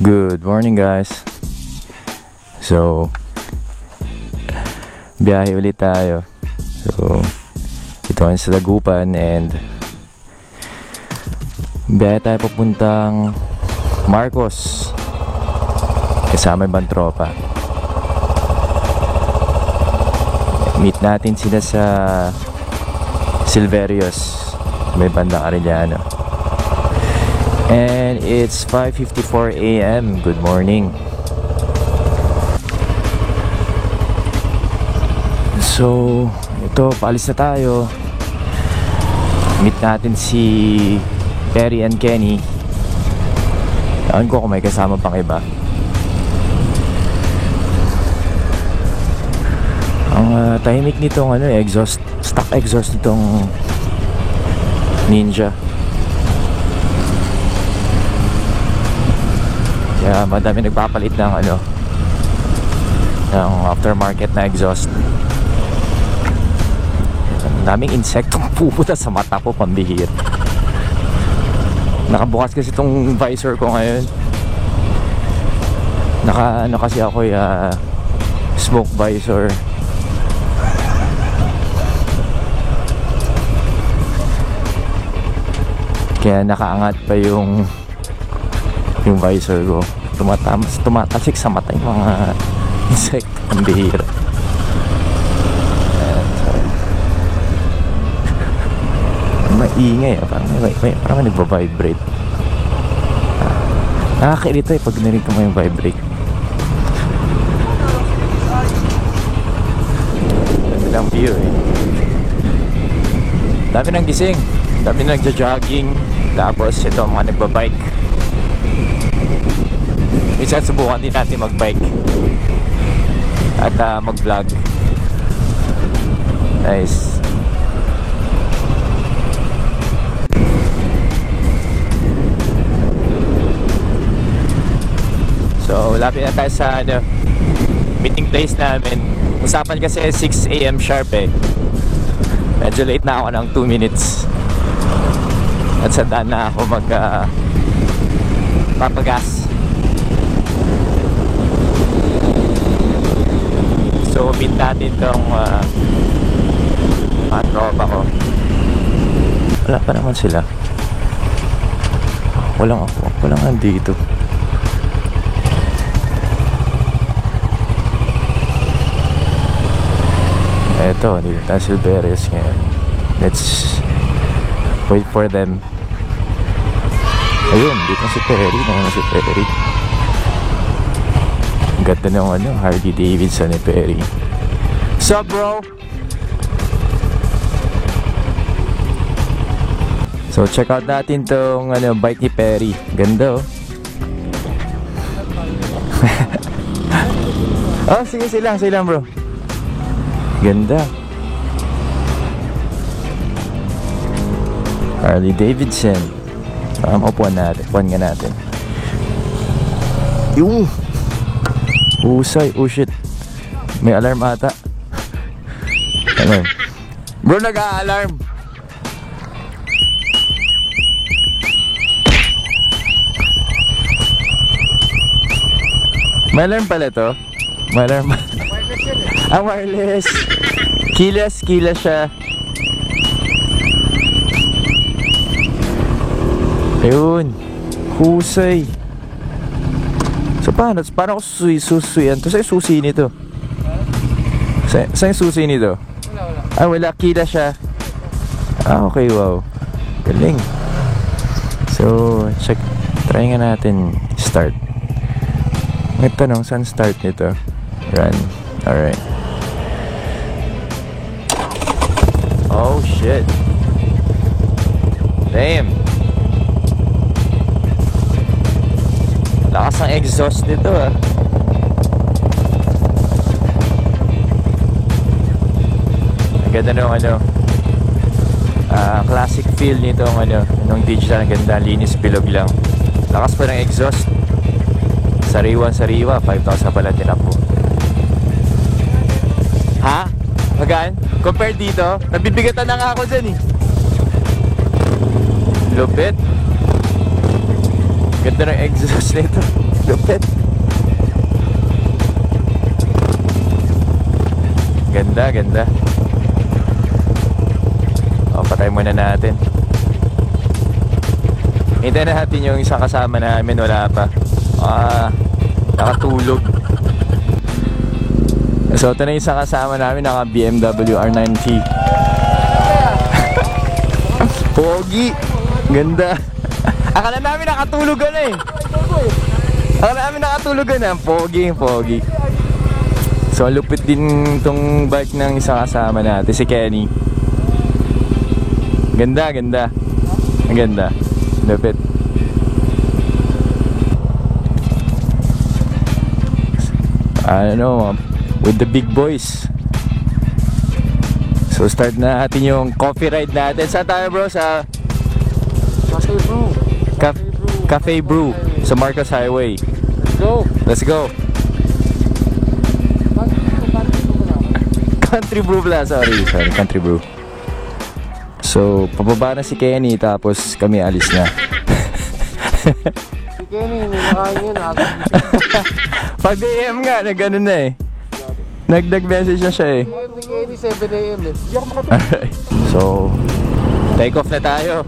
Good morning guys. So biyahe ulit tayo. So ito ang sa Dagupan and biyahe tayo papuntang Marcos kasama ibang tropa. Meet natin sila sa Silverios, may bandang Arellano. And it's 5:54 a.m. Good morning. So, ito, paalis na tayo. Meet natin si Perry and Kenny. Alam ko kung may kasama pang iba. Ang tahimik nitong exhaust, stock exhaust nitong Ninja. Kaya madami nagpapalit ng ng aftermarket na exhaust. Ang daming insektong pupunta sa mata ko, pambihir. Nakabukas kasi itong visor ko ngayon. Kasi ako smoke visor. Kaya nakaangat pa yung visor ko. Tumatasik sa mata yung mga insect. Ang bihira. Maingay. Parang nagpa-vibrate. Nakakairita pag narinig ko yung vibrate. Dami lang view Dami nang gising. Dami nang nagja-jogging. Tapos ito mga nagba-bike. Minsan subukan din natin mag-bike at mag-vlog. Nice. So lapit na tayo sa meeting place namin. Usapan kasi 6 a.m. sharp Medyo late na ako ng 2 minutes. At sa daan na ako papagas. So meet natin itong mga tropa ko. Wala pa naman sila. Walang nandito. Eto, dito tayo Silverios ngayon. Let's wait for them. Ayun, dito si Perry. Ang ganda ng Harley Davidson ni Perry. What's up, bro? So check out natin tong bike ni Perry. Ganda oh, sige silang bro. Ganda. Harley Davidson. Upuan nga natin. Yung usay, oh shit. May alarm ata. Bro, nag-a-alarm. May alarm pala to. May alarm. Wireless. Keyless siya. Ayun. Husay. So paano ko susuyan? Ito sa'yo susi nito? Sa'yo susi nito? Wala. Wala. Kila siya. Okay, wow. Galing. So, check. Try nga natin start. May tanong, saan start nito? Run. Alright. Oh, shit. Damn. Lakas ang exhaust nito Ang ganda nung classic feel nito nung digital. Ang ganda, linis, bilog lang. Lakas pa ng exhaust. Sariwa 5,000 pala tinakbo. Ha? Magaan? Compare dito, nabibigatan na nga ako dyan Lupit. Ganda ng exhaust nito. Lupit. Ganda, ganda. O, patay muna natin. Hintayin na natin yung isang kasama namin. Wala pa. Nakatulog. So, ito na yung isang kasama namin. Naka BMW R9T. Pogi. Ganda. Akala namin nakatulog ka na eh. Akala namin nakatulog ka na. Pogi, pogi. So, lupit din itong bike ng isang kasama natin, si Kenny. Ganda, ganda. Ang ganda. Lupit. I don't know, with the big boys. So, start na natin yung coffee ride natin. Saan tayo, bro? Sa Cafe Brew. Cafe Brew sa Marcos Highway. Go. Let's go. Country Brew pala, sorry, Country Brew. So, pababa na si Kenny, tapos kami alis na. Si Kenny, may nakain yun. Pag AM nga, nag-ano na eh. Nag-message na siya eh. Si Kenny, 7 AM eh. Di ako makapit. So, take off na tayo.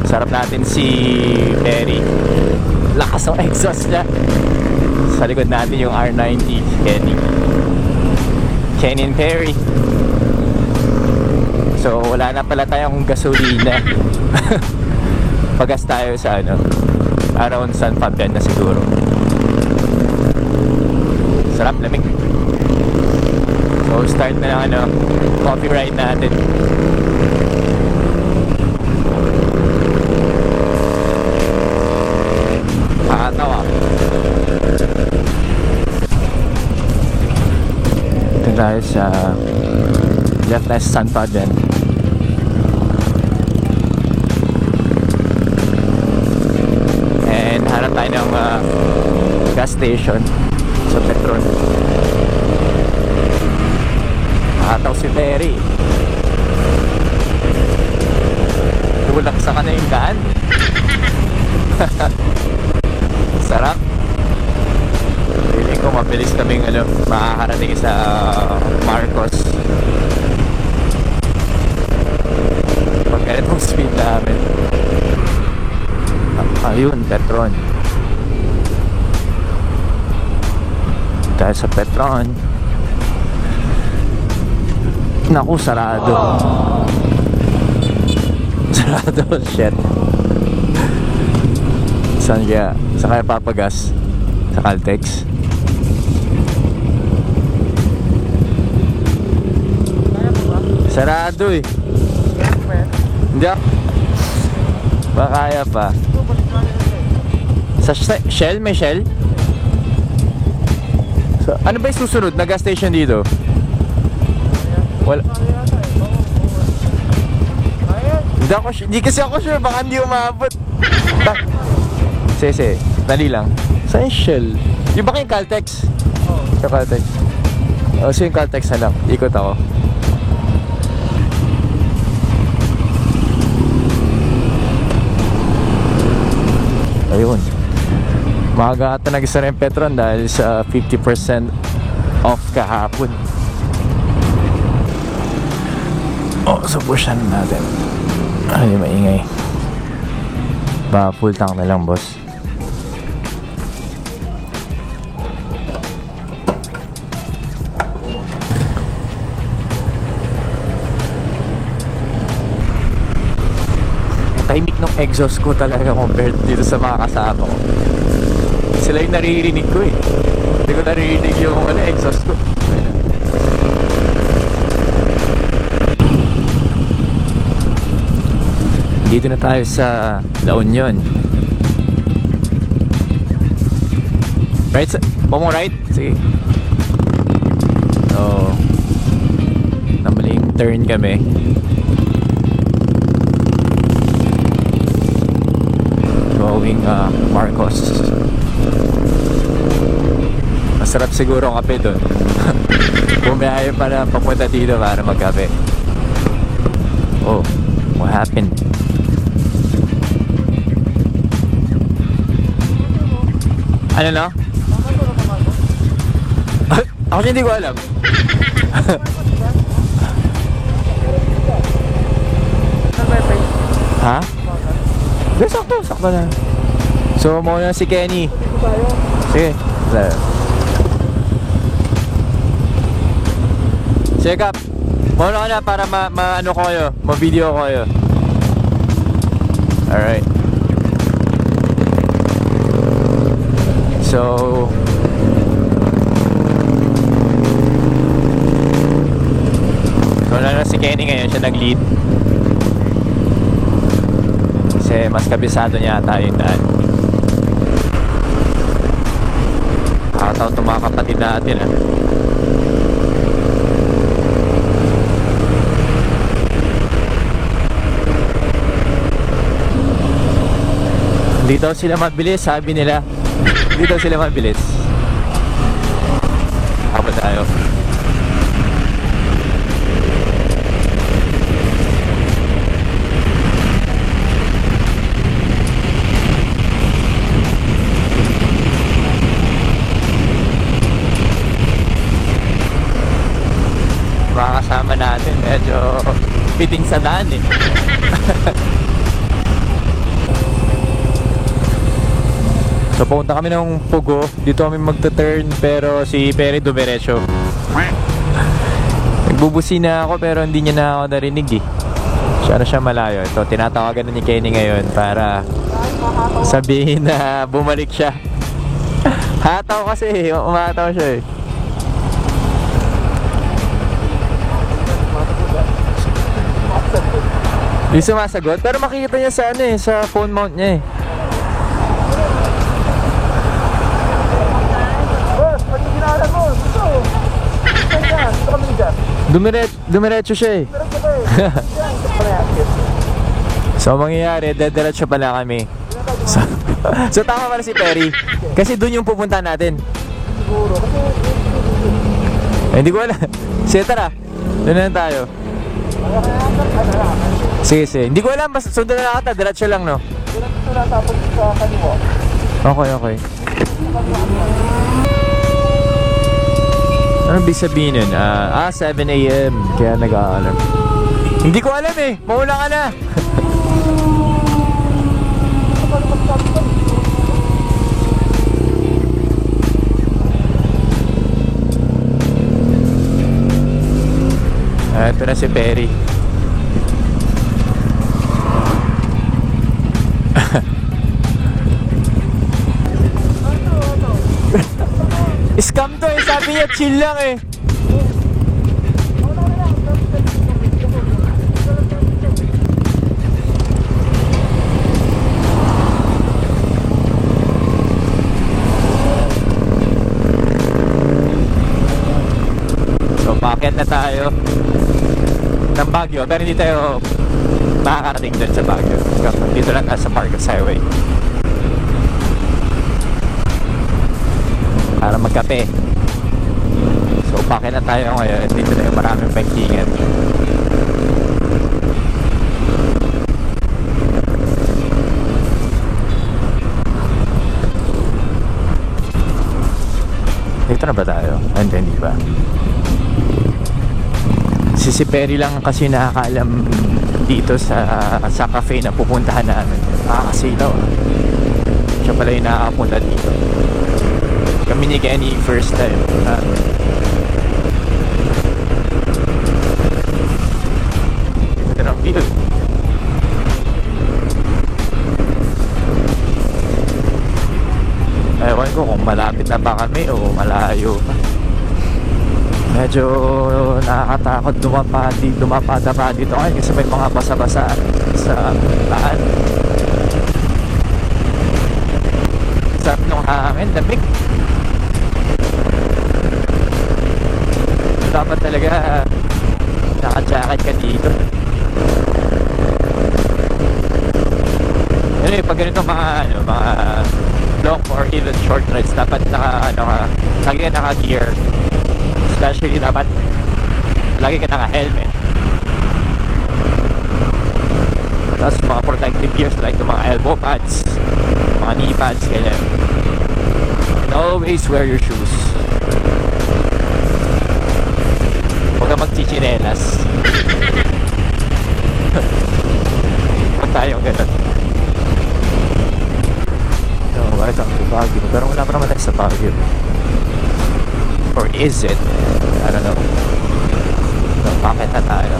Sarap natin si Perry. Lakas ng exhaust niya. Sa likod natin yung R90, Kenny. Kenny and Perry. So, wala na pala tayong gasolina. Pagas tayo sa around San Fabian na siguro. Sarap, lamig. So, start na ng coffee ride natin. Pakatawa. Ito tayo sa left na San Fabian. And hanap tayo ng gas station sa Petron. Nakataw si Terry. Tulak sa kanina yung daan. Sarap. Feeling ko mabilis kaming makakarating sa Marcos. Pag ganitong speed namin. Ayun, Petron. Dahil sa Petron. Naku, sarado. Sarado, shit. Saan kaya? Saan kaya papagas? Sa Caltex? Sarado eh. Hindi ako. Baka kaya pa. Sa Shell? May Shell? So, ano ba yung susunod na gas station dito? Wala. Hindi kasi ako sure. Baka hindi umabot. Sige, dali lang. Saan yung Shell? Yung ba kayong Caltex? Oo. Yung Caltex. O, so yung Caltex na lang. Ikot ako. Ayun. Maaga ata nag-isa rin Petron dahil sa 50% off kahapon. Oh, so pushan natin. Ay, maingay. Ba, full tank na lang, boss. Tahimik ng exhaust ko talaga compared dito sa mga kasama ko. Sila yung naririnig ko eh. Hindi ko naririnig yung exhaust ko. Dito na tayo sa La Union. Right? Pamo right? Sige. So, namaling turn kami. Going Marcos. Masarap siguro ang kape doon. Bumiyahe pa na papunta dito para magkape. Oh, what happened? Ano na? Ako hindi ko alam. Ha? Hindi, sakto na. So, muna si Kenny. Sige. Check up. Muna ka na para ma-ano ko kayo, ma-video ko kayo. Alright. So, wala na si Kenny ngayon, siya nag-lead. Kasi mas kabisado niya ata yung daan. Nakataw itong mga kapatid natin ah. Hindi daw sila mabilis, sabi nila. Hindi daw sila mabilis. Haba tayo. Mga kasama natin medyo fitting sa daan eh. So pumunta kami ng Pugo. Dito kami magta-turn pero si Perry dumiretso. Nagbubusina ako pero hindi niya na ako narinig eh. Siya malayo. Ito tinatawagan na ni Kenny ngayon para sabihin na bumalik siya. Hataw kasi, umataw siya eh. Hindi sumasagot pero makikita niya sa ano eh, sa phone mount niya eh. Dumiretso siya eh. So mangyayari, dediretso pala kami. So tama pala si Perry. Kasi dun yung pupunta natin. Hindi ko alam. Sige tara, doon na tayo. Sige. Hindi ko alam, basta sundan na lang ata, diretso lang no? Diretso na tapos sa kaliwa. Okay. Ano ibig sabihin nun? 7 AM. Kaya nag-aalarm. Hindi ko alam eh. Mauna ka na. Ito na si Perry. Scam to eh, sabi niya chill lang eh. So bakit na tayo ng Baguio pero hindi tayo makakarating doon sa Baguio. Dito lang tayo sa Marcos Highway para magkape. So bakit na tayo ngayon? Dito na yung maraming bankingan. Dito na ba tayo? Hindi ba? Si Perry lang kasi nakakaalam dito sa cafe na pupuntahan namin. Nakakasilaw. Siya pala yung nakakapunta dito. Kami ni Kenny first time. Ito na ang view. Ewan ko kung malapit na ba kami o malayo pa. Medyo nakakatakot dumapada dito ngayon kasi may mga basa-basa sa daan. Sarap nung hangin, lamig. Dapat talaga naka-jacket ka dito. Anyway, pag ganito mga long or even short rides, dapat lagi ka naka-gear. Especially dapat lagi ka naka-helmet. Tapos mga protective gears like yung mga elbow pads, mga knee pads, ganyan. Always wear your shoes. Huwag ka magchichinelas. Huwag tayong ganun. So, welcome to Baguio. Pero wala pa naman tayo sa Baguio. Or is it? I don't know. So, bakit na tayo?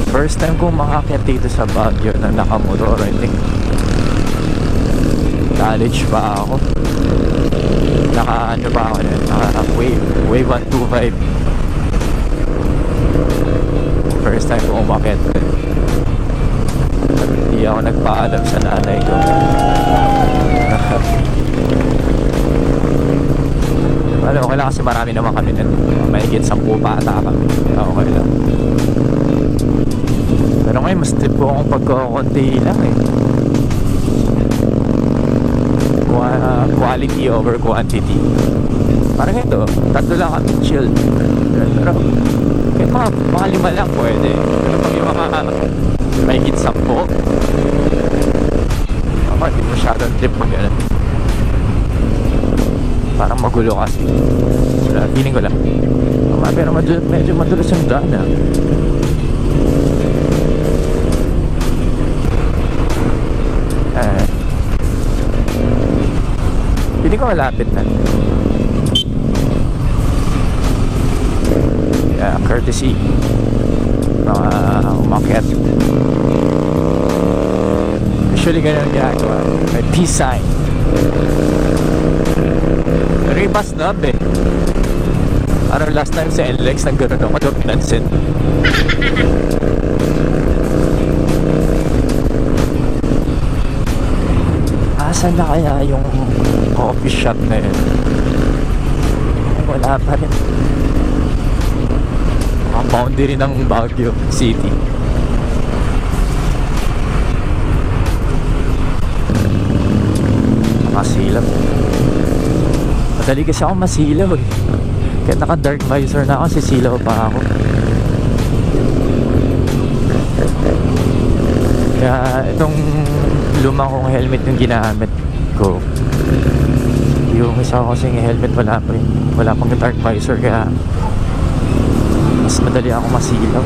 First time kong makakit dito sa Baguio na nakamotor, I think. College pa ako. Ano pa ako na? Wave 125. First time kong umakit. Hindi ako nagpaalam sa nanay ko. Well, okay lang kasi marami naman kami nun. Mahigit 10 pa ata kami. Okay lang. Pero ngayon mas trip ko akong pagkakunti lang eh. Quality over quantity. Parang ito, 3 lang kami chill. Pero kahit mga 5 lang pwede. Pero pag yung mga mahigit 10, hindi masyadong trip mag gano'n. Parang magulo kasi. Wala, feeling ko lang. Pero medyo madulas yung daan ah. Hindi ko malapit na. Yeah, courtesy. Mga umakyat. Usually ganun ginagawa. May peace sign. Pero iba snub eh. Ano last time sa NLEX nagkaroon ako doon pinansin. Asan na kaya yung coffee shop na yun? Wala pa rin. Ang boundary ng Baguio City. Masilaw. Madali kasi ako masilaw eh. Kaya naka dark visor na ako, sisilaw pa ako. Kaya itong lumang kong helmet yung ginamit ko. Yung isa ko kasing helmet wala pang dark visor, kaya mas madali ako masilaw.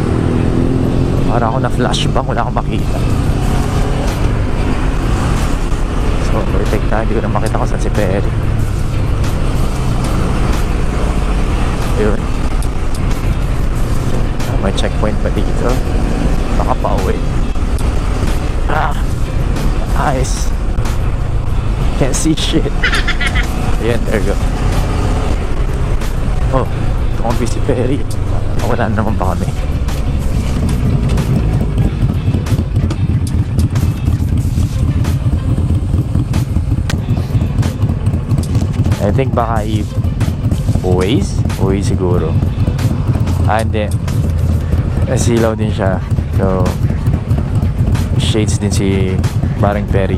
Para ako na flashbang, wala akong makita. So overtake tayo, hindi ko na makita kung saan si Perry. Ayun, may checkpoint pa dito, baka pa uwi. Eyes can't see shit. Ayan, there you go. Oh, tumambi si Perry. Wala naman pa kami. I think baka Waze siguro. Hindi, nasilaw din siya. So shades din si Baring Perry.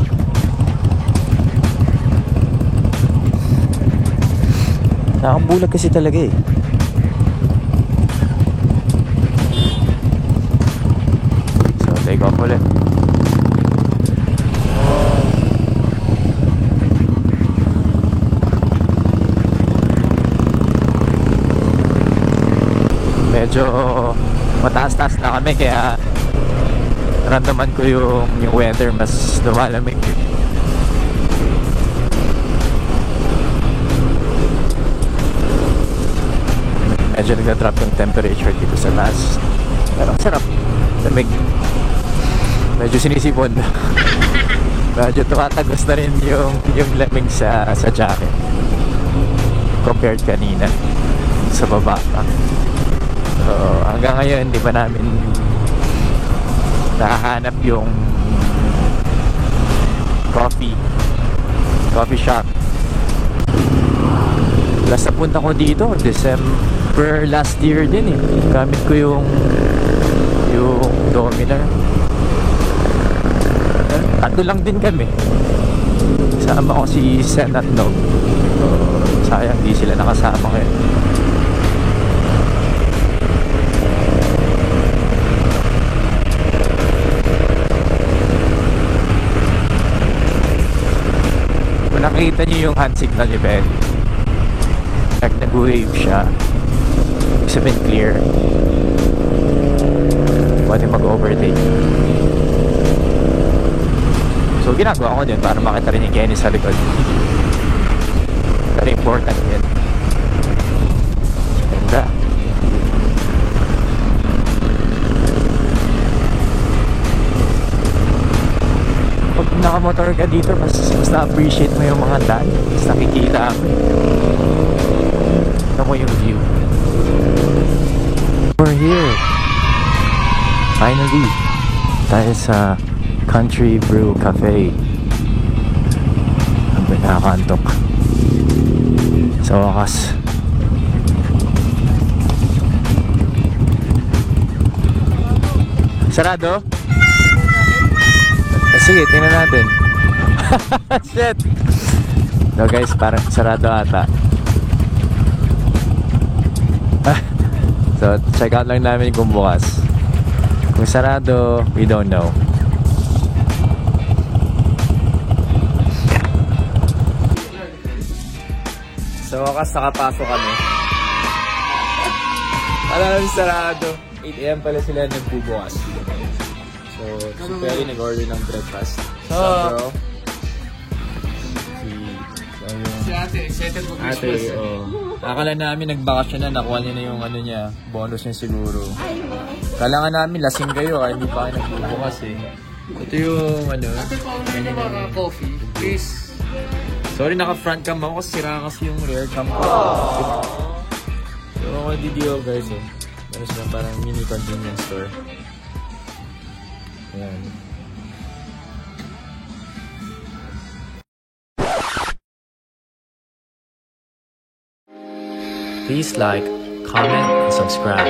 Nakabulag kasi talaga eh. So take off ulit. Medyo mataas-taas na kami, kaya naramdaman ko yung weather mas lumalamig. Medyo nag-drop yung temperature dito sa taas. Pero sarap, lamig. Medyo sinisipon. Medyo tumatagos na rin yung lamig sa jacket compared kanina sa baba. So hanggang ngayon hindi pa namin nakahanap yung coffee shop. Last na punta ko dito December last year din eh. Gamit ko yung Dominar. Tatlo lang din kami. Sama ko si Sen at Nog. So, sayang di sila nakasama ngayon. nakita niyo yung hand signal ni Ben. Like nag-wave siya. Ibig sabihin clear. Pwede mag-overtake. So ginagawa ko din para makita rin yung Kenny sa likod. Very important yun. Ganda. Pag nakamotor ka dito, mas na-appreciate mo yung mga daan. Mas nakikita mo. Ito mo yung view. We're here. Finally. Tayo sa Country Brew Cafe. Ang pinakakantok. Sa wakas. Sarado? Sige, tingnan natin. Shit! No guys, parang sarado ata. So, check out lang namin kung bukas. Kung sarado, we don't know. So, wakas nakapasok kami. Alam, sarado. 8 AM pala sila nagbubukas. So, si Perry nag-order ng breakfast. So, bro. Si ate, excited mo Ate, akala namin nagbakasyon na, nakuha niya na yung ano niya, bonus niya siguro. Kailangan namin lasing kayo, hindi pa kayo nagbubukas eh. Ito yung ano. Ate, paano na mga coffee? Please. Sorry, naka-front cam ako kasi sira kasi yung rear cam ko. So, ako DDO guys eh. Meron sila parang mini convenience store. Ayan. Please like, comment, and subscribe.